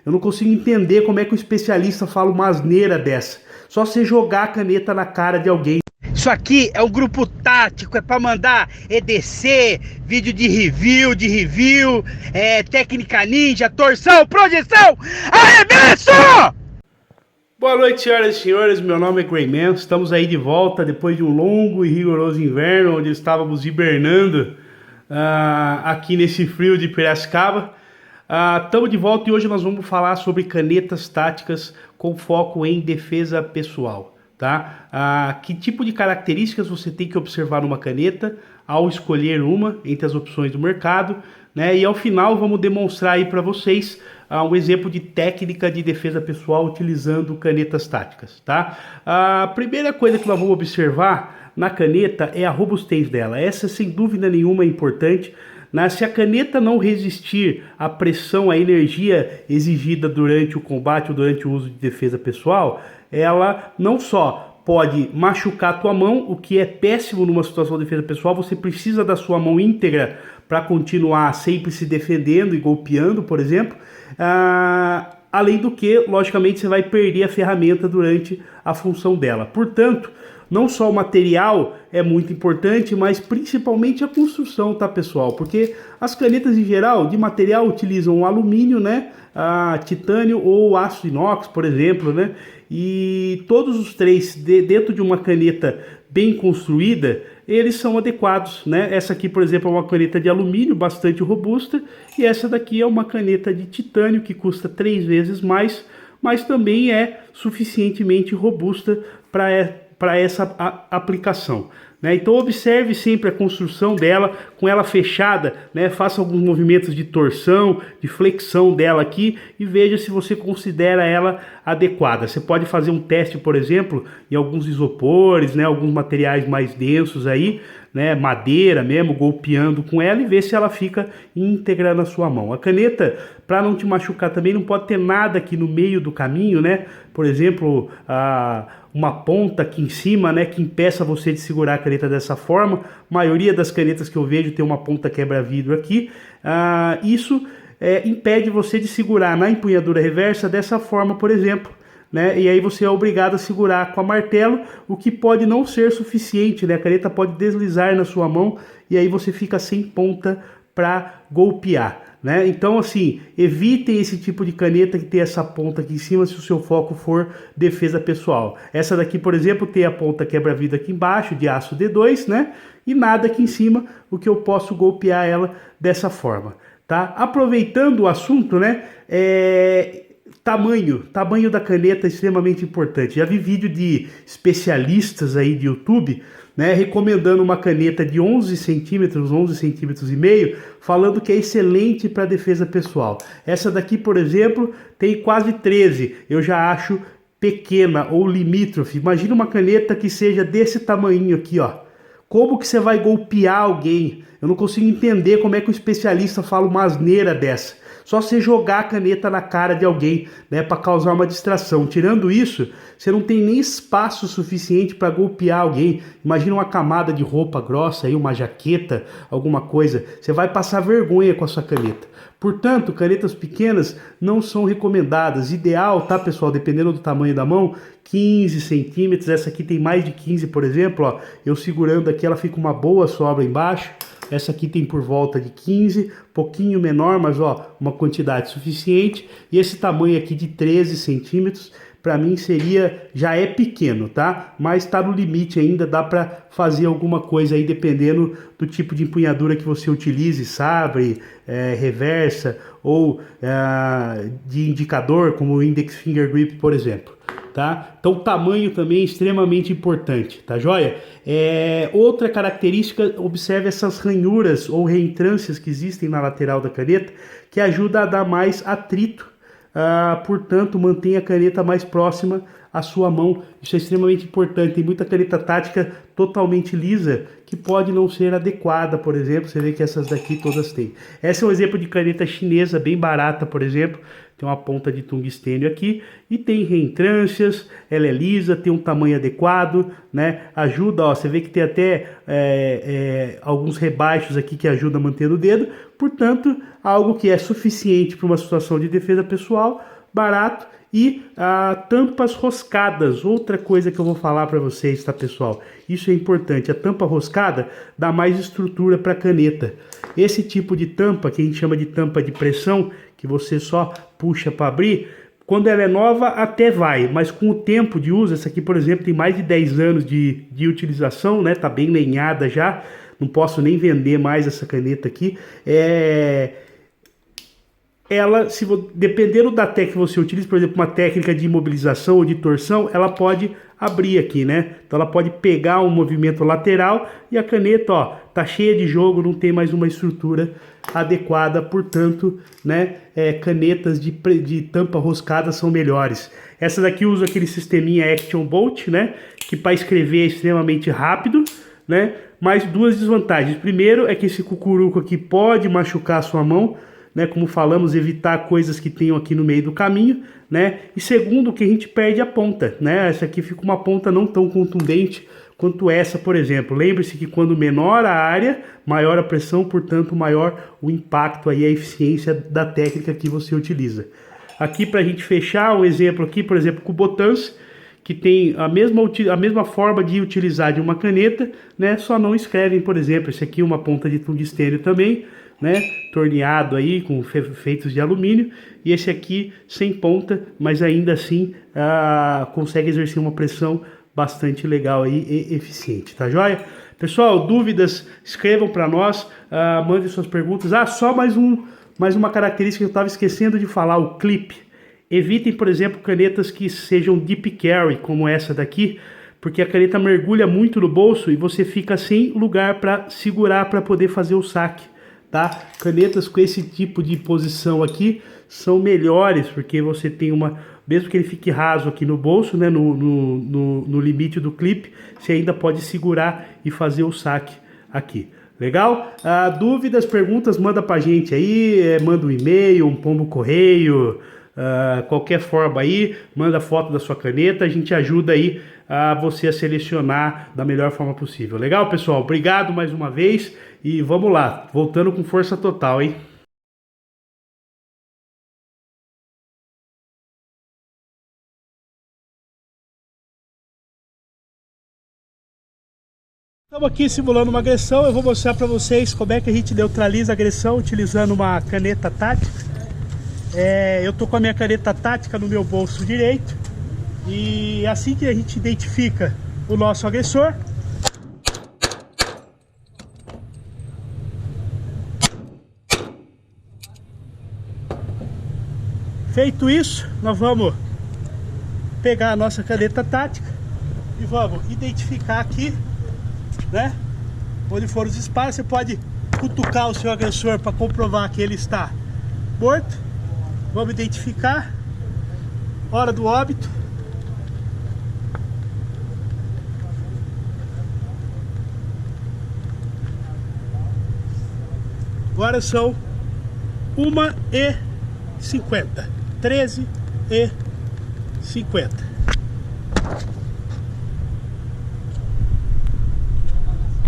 Eu não consigo entender como é que um especialista fala uma asneira dessa. Só você jogar a caneta na cara de alguém. Isso aqui é um grupo tático, é para mandar EDC, vídeo de review, técnica ninja, torção, projeção, arremesso! Boa noite, senhoras e senhores, meu nome é Greyman, estamos aí de volta depois de um longo e rigoroso inverno, onde estávamos hibernando aqui nesse frio de Piracicaba. Estamos de volta e hoje nós vamos falar sobre canetas táticas com foco em defesa pessoal, tá? Que tipo de características você tem que observar numa caneta ao escolher uma entre as opções do mercado, né? E ao final vamos demonstrar aí para vocês um exemplo de técnica de defesa pessoal utilizando canetas táticas, tá? A primeira coisa que nós vamos observar na caneta é a robustez dela. Essa sem dúvida nenhuma é importante. Se a caneta não resistir à pressão, à energia exigida durante o combate ou durante o uso de defesa pessoal, ela não só pode machucar a tua mão, o que é péssimo numa situação de defesa pessoal. Você precisa da sua mão íntegra para continuar sempre se defendendo e golpeando, por exemplo. Além do que, logicamente, você vai perder a ferramenta durante a função dela. Portanto, não só o material é muito importante, mas principalmente a construção, tá, pessoal? Porque as canetas em geral de material utilizam alumínio, né? Titânio ou aço inox, por exemplo, né? E todos os três dentro de uma caneta bem construída, eles são adequados, né? Essa aqui, por exemplo, é uma caneta de alumínio bastante robusta, e essa daqui é uma caneta de titânio que custa 3 vezes mais, mas também é suficientemente robusta para essa aplicação, né? Então observe sempre a construção dela, com ela fechada, né? Faça alguns movimentos de torção, de flexão dela aqui e veja se você considera ela adequada. Você pode fazer um teste, por exemplo, em alguns isopores, né? Alguns materiais mais densos aí, né? Madeira mesmo, golpeando com ela e ver se ela fica íntegra na sua mão. A caneta, para não te machucar também, não pode ter nada aqui no meio do caminho, né? Por exemplo, uma ponta aqui em cima, né, que impeça você de segurar a caneta dessa forma. A maioria das canetas que eu vejo tem uma ponta quebra-vidro aqui. Isso impede você de segurar na empunhadura reversa dessa forma, por exemplo, né? E aí você é obrigado a segurar com a martelo, o que pode não ser suficiente, né? A caneta pode deslizar na sua mão e aí você fica sem ponta para golpear, né? Então, assim, evitem esse tipo de caneta que tem essa ponta aqui em cima se o seu foco for defesa pessoal. Essa daqui, por exemplo, tem a ponta quebra-vidro aqui embaixo, de aço D2, né? E nada aqui em cima, o que eu posso golpear ela dessa forma, tá? Aproveitando o assunto, né? Tamanho da caneta é extremamente importante. Já vi vídeo de especialistas aí de YouTube, né, recomendando uma caneta de 11 centímetros, 11 centímetros e meio, falando que é excelente para defesa pessoal. Essa daqui, por exemplo, tem quase 13. Eu já acho pequena ou limítrofe. Imagina uma caneta que seja desse tamanho aqui, ó. Como que você vai golpear alguém? Eu não consigo entender como é que o especialista fala uma asneira dessa. Só você jogar a caneta na cara de alguém, né, para causar uma distração. Tirando isso, você não tem nem espaço suficiente para golpear alguém. Imagina uma camada de roupa grossa aí, uma jaqueta, alguma coisa. Você vai passar vergonha com a sua caneta. Portanto, canetas pequenas não são recomendadas. Ideal, tá, pessoal, dependendo do tamanho da mão, 15 centímetros. Essa aqui tem mais de 15, por exemplo, ó. Eu segurando aqui, ela fica uma boa sobra embaixo. Essa aqui tem por volta de 15, pouquinho menor, mas ó, uma quantidade suficiente. E esse tamanho aqui de 13 centímetros, para mim já é pequeno, tá? Mas tá no limite ainda, dá para fazer alguma coisa aí dependendo do tipo de empunhadura que você utilize, sabre, reversa ou de indicador, como o Index Finger Grip, por exemplo. Tá? Então o tamanho também é extremamente importante, tá joia? Outra característica, observe essas ranhuras ou reentrâncias que existem na lateral da caneta, que ajuda a dar mais atrito, portanto mantenha a caneta mais próxima à sua mão. Isso é extremamente importante. Tem muita caneta tática totalmente lisa que pode não ser adequada, por exemplo. Você vê que essas daqui todas têm. Essa é um exemplo de caneta chinesa bem barata, por exemplo, tem uma ponta de tungstênio aqui e tem reentrâncias, ela é lisa, tem um tamanho adequado, né? Ajuda, ó, você vê que tem até alguns rebaixos aqui que ajudam a manter o dedo, portanto, algo que é suficiente para uma situação de defesa pessoal, barato. E tampas roscadas, outra coisa que eu vou falar para vocês, tá, pessoal? Isso é importante, a tampa roscada dá mais estrutura para a caneta. Esse tipo de tampa, que a gente chama de tampa de pressão, que você só puxa para abrir, quando ela é nova até vai, mas com o tempo de uso, essa aqui, por exemplo, tem mais de 10 anos de utilização, né? Tá bem lenhada já, não posso nem vender mais essa caneta aqui. Ela, dependendo da técnica que você utiliza, por exemplo, uma técnica de imobilização ou de torção, ela pode abrir aqui, né? Então ela pode pegar um movimento lateral e a caneta, ó, tá cheia de jogo, não tem mais uma estrutura adequada, portanto, né, canetas de tampa roscada são melhores. Essa daqui usa aquele sisteminha Action Bolt, né, que para escrever é extremamente rápido, né? Mas duas desvantagens. Primeiro é que esse cucuruco aqui pode machucar a sua mão, né, como falamos, evitar coisas que tenham aqui no meio do caminho, né? E segundo, que a gente perde a ponta, né? Essa aqui fica uma ponta não tão contundente quanto essa, por exemplo. Lembre-se que quando menor a área, maior a pressão, portanto, maior o impacto aí, a eficiência da técnica que você utiliza. Aqui para a gente fechar o exemplo aqui, por exemplo, com o Botans, que tem a mesma forma de utilizar de uma caneta, né? Só não escrevem, por exemplo, esse aqui é uma ponta de tungstênio também, né, torneado aí com feitos de alumínio, e esse aqui sem ponta, mas ainda assim consegue exercer uma pressão bastante legal aí e eficiente, tá joia? Pessoal, dúvidas, escrevam para nós, mandem suas perguntas. Só mais uma característica que eu estava esquecendo de falar, o clipe. Evitem, por exemplo, canetas que sejam deep carry, como essa daqui, porque a caneta mergulha muito no bolso e você fica sem lugar para segurar para poder fazer o saque. Tá? Canetas com esse tipo de posição aqui são melhores, porque você tem mesmo que ele fique raso aqui no bolso, né, no limite do clipe, você ainda pode segurar e fazer o saque aqui. Legal? Dúvidas, perguntas, manda pra gente aí, manda um e-mail, um pombo correio, qualquer forma aí, manda foto da sua caneta, a gente ajuda aí você a selecionar da melhor forma possível. Legal, pessoal? Obrigado mais uma vez e vamos lá, voltando com força total, hein? Estamos aqui simulando uma agressão, eu vou mostrar para vocês como é que a gente neutraliza a agressão utilizando uma caneta tática. Eu tô com a minha caneta tática no meu bolso direito e assim que a gente identifica o nosso agressor, feito isso, nós vamos pegar a nossa caneta tática e vamos identificar aqui, né, onde foram os espaços. Você pode cutucar o seu agressor para comprovar que ele está morto. Vamos identificar, hora do óbito. Agora são 1h50, 13h50.